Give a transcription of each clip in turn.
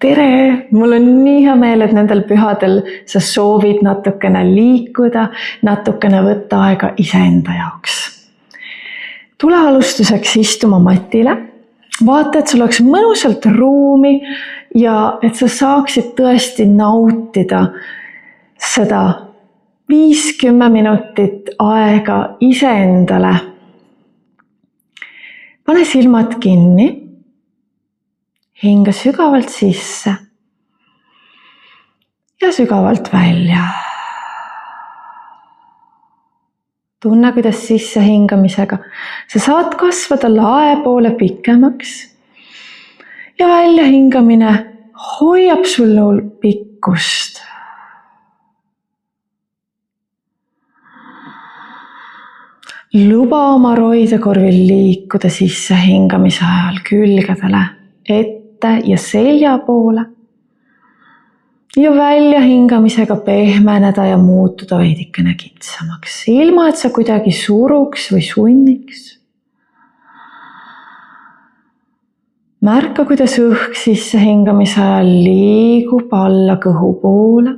tere! Mul on nii hea meel, et nendel pühadel sa soovid natukene liikuda, natukene võtta aega iseenda jaoks. Tule alustuseks istuma matile. Vaata, et sul oleks mõnusalt ruumi ja et sa saaksid tõesti nautida seda 5-10 minutit aega iseendale. Pane silmad kinni. Hinga sügavalt sisse ja sügavalt välja. Tunne, kuidas sisse hingamisega sa saad kasvada lae poole pikemaks ja välja hingamine hoiab sul pikkust. Luba oma roidekorvil liikuda sisse hingamise ajal külgedele, ette ja selja poole ja välja hingamisega pehmeneda ja muutuda veidikene kitsamaks, ilma et sa kuidagi suruks või sunniks. Märka, kuidas õhk sisse hingamise ajal liigub alla kõhu poole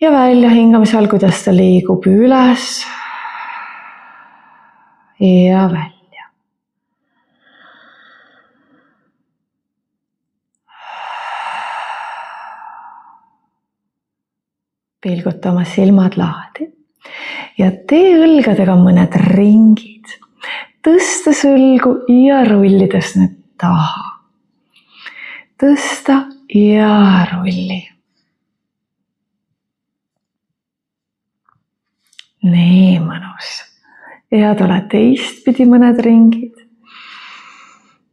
ja välja hingamise ajal, kuidas ta liigub üles ja välja. Pilguta oma silmad lahti ja tee õlgadega mõned ringid, tõsta õlgu ja rullides need taha. Tõsta ja rulli. Nii mõnus. Ja tule teistpidi mõned ringid.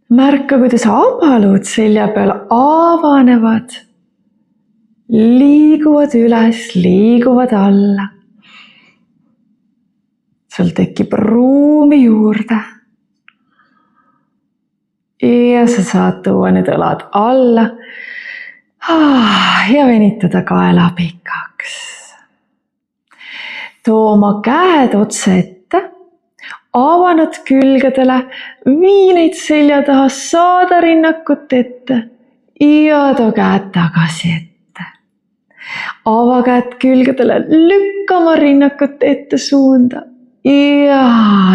Märka, kuidas abaluud selja peal avanevad. Liiguvad üles, liiguvad alla. Sul tekib ruumi juurde. Ja sa saad tuua need õlad alla ja venitada kaela pikaks. Too oma käed otse ette, avanud külgedele, vii neid selja taha, saada rinnakut ette ja too käed tagasi ette. Ava käed külgedele, lükka oma rinnakut ette suunda ja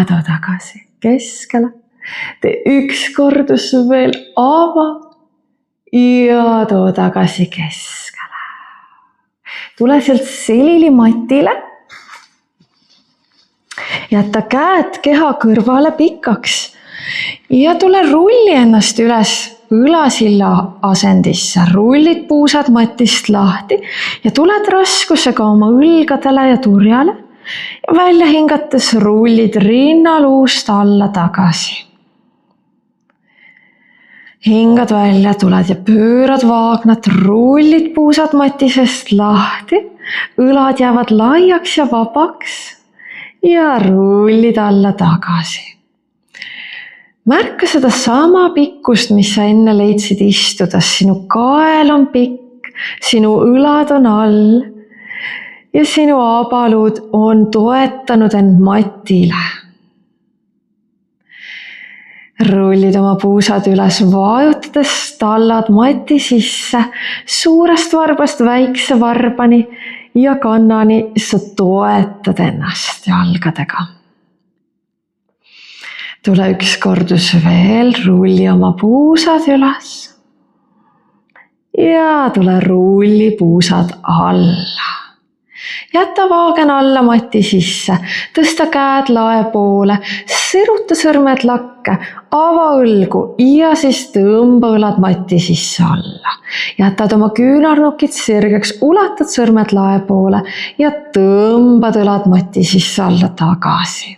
too tagasi keskele. Tee üks kordus veel, ava ja too tagasi keskele. Tule sealt selili matile. Jäta käed keha kõrvale pikaks ja tule rulli ennast üles õlasilla asendisse. Rullid puusad matist lahti ja tuled raskusega oma õlgadele ja turjale ja välja hingates rullid rinnaluust alla tagasi. Hingad välja, tuled ja pöörad vaagnat, rullid puusad matisest lahti, õlad jäävad laiaks ja vabaks ja rullid alla tagasi. Märka seda sama pikkust, mis sa enne leidsid istudes. Sinu kael on pikk, sinu õlad on all ja sinu abaluud on toetanud end matile. Rullid oma puusad üles, vajutades tallad mati sisse, suurest varbast väikse varbani ja kannani sa toetad ennast jalgadega. Tule üks kordus veel, rulli oma puusad üles ja tule rulli puusad alla. Jäta vaagen alla mati sisse, tõsta käed lae poole, siruta sõrmed lakke, ava õlgu ja siis tõmba õlad mati sisse alla. Jätad oma küünarnukid sirgeks, ulatad sõrmed lae poole ja tõmbad õlad mati sisse alla tagasi.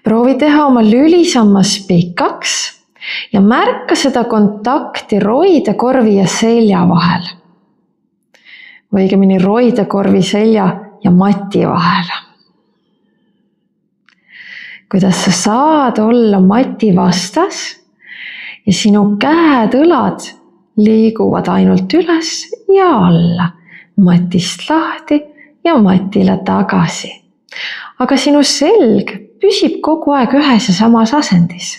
Proovi teha oma lülisammas pikaks ja märka seda kontakti roidekorvi ja selja vahel. Või õigemini roidekorvi selja ja mati vahel. Kuidas sa saad olla mati vastas ja sinu käed, õlad liiguvad ainult üles ja alla, matist lahti ja matile tagasi. Aga sinu selg püsib kogu aeg ühes ja samas asendis.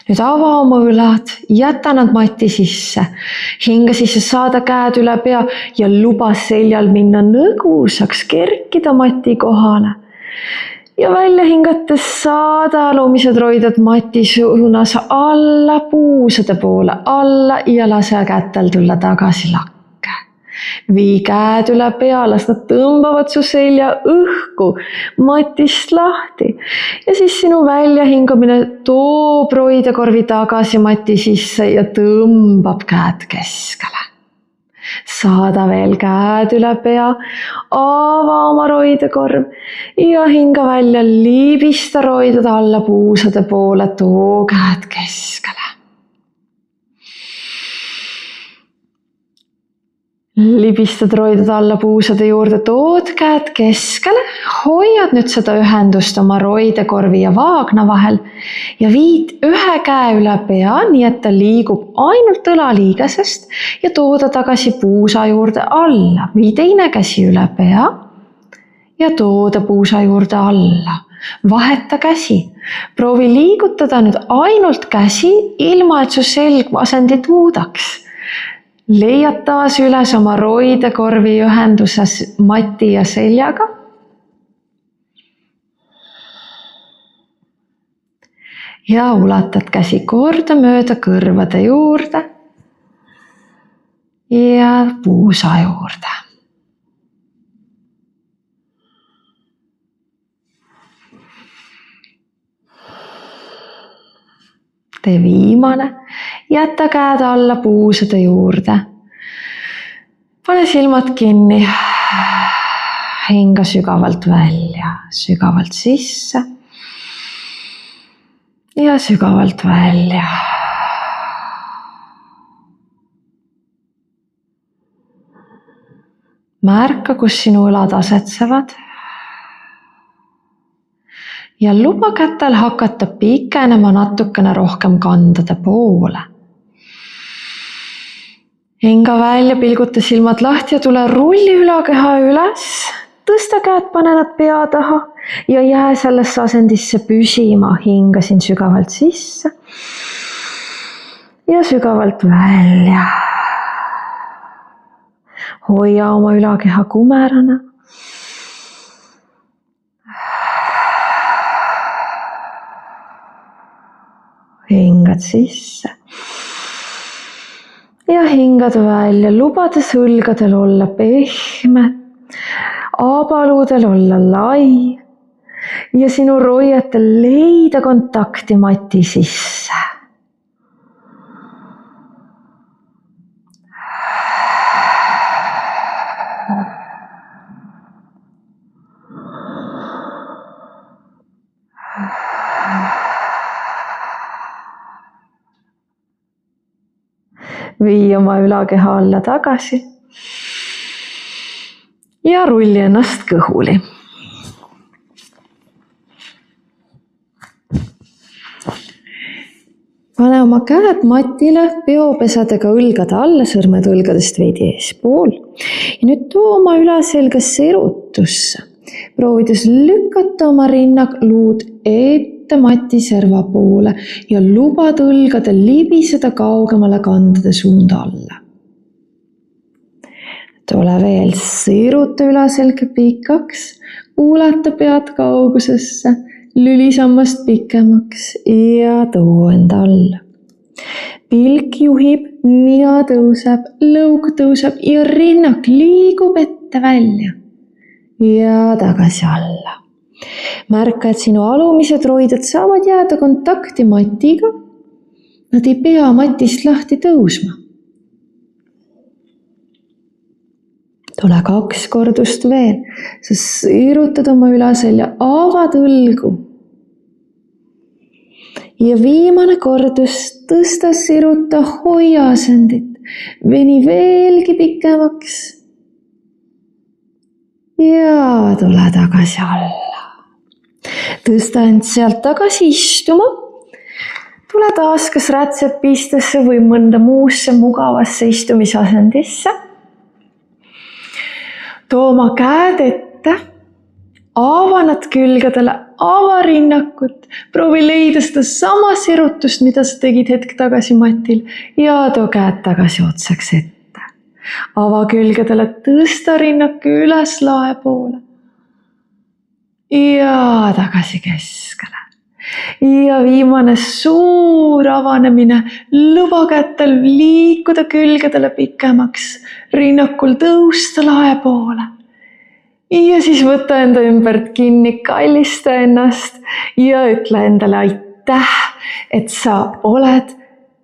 Nüüd ava oma õlad, jäta nad mati sisse, hinga sisse saada käed üle pea ja luba seljal minna nõgusaks, kerkida mati kohale. Ja välja hingates saada alumised roidad mati suunas alla puusade poole alla ja lase kätel tulla tagasi lakke. Vii käed üle pea, las nad tõmbavad su selja õhku matist lahti ja siis sinu väljahingamine toob roidekorvi tagasi mati sisse ja tõmbab käed keskele. Saada veel käed üle pea, ava oma roidekorv ja hinga välja, libista roidad alla puusade poole, too käed keskele. Libistad roidad alla puusade juurde, tood käed keskele, hoiad nüüd seda ühendust oma roidekorvi ja vaagna vahel ja viid ühe käe üle pea, nii et ta liigub ainult õlaliigesest ja tooda tagasi puusa juurde alla. Vii teine käsi üle pea ja tooda puusa juurde alla. Vaheta käsi. Proovi liigutada nüüd ainult käsi, ilma et su selg asendit muudaks. Leiad taas üles oma roidekorvi ühenduses mati ja seljaga. Ja ulatad käsi kordamööda kõrvade juurde ja puusa juurde. Tee viimane, jäta käed alla puusade juurde. Pane silmad kinni, hinga sügavalt välja, sügavalt sisse ja sügavalt välja. Märka, kus sinu õlad asetsevad. Ja luba kätel hakata pikenema natukene rohkem kandade poole. Hinga välja, pilguta silmad lahti ja tule rulli ülakeha üles. Tõsta käed, pane nad pea taha ja jää sellesse asendisse püsima. Hinga siin sügavalt sisse ja sügavalt välja. Hoia oma ülakeha kumerana. Hingad sisse ja hingad välja, lubades õlgadel olla pehme, abaludel olla lai ja sinu roiatel leida kontakti mati sisse. Vii oma ülakeha alla tagasi ja rulli ennast kõhuli. Pane oma käed matile peopesadega õlgade alla, sõrmed õlgadest veidi eespool. Ja nüüd too oma ülaselgasse erutusse. Proovides lükata oma rinnaluud ette mati serva poole ja lubad õlgadel libiseda kaugemale kandade suunda alla. Tule veel, siruta ülaselge pikaks, ulata pead kaugusesse, lüli sammast pikemaks ja too enda alla. Pilk juhib, nina tõuseb, lõug tõuseb ja rinnak liigub ette välja ja tagasi alla. Märka, et sinu alumised roidad saavad jääda kontakti matiga. Nad ei pea matist lahti tõusma. Tule 2 kordust veel. Sa siirutad oma ülaselja, avad õlgu. Ja viimane kordus tõsta, siruta, hoia asendit. Veni veelgi pikemaks. Ja tule tagasi alla. Tõsta end sealt tagasi istuma. Tule taas kas rätsepistesse või mõnda muusse mugavasse istumisasendisse. Too oma käed ette. ava nad külgedele, ava rinnakut, proovi leida seda sama sirutust, mida sa tegid hetk tagasi matil ja too käed tagasi otsaks ette. Ava külgedele, tõsta rinnak üles lae poole ja tagasi keskele. Ja viimane suur avanemine, luba kätel liikuda külgedele pikemaks, rinnakul tõusta lae poole. Ja siis võta enda ümbert kinni, kallista ennast ja ütle endale aitäh, et sa oled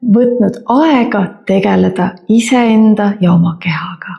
võtnud aega tegeleda iseenda ja oma kehaga.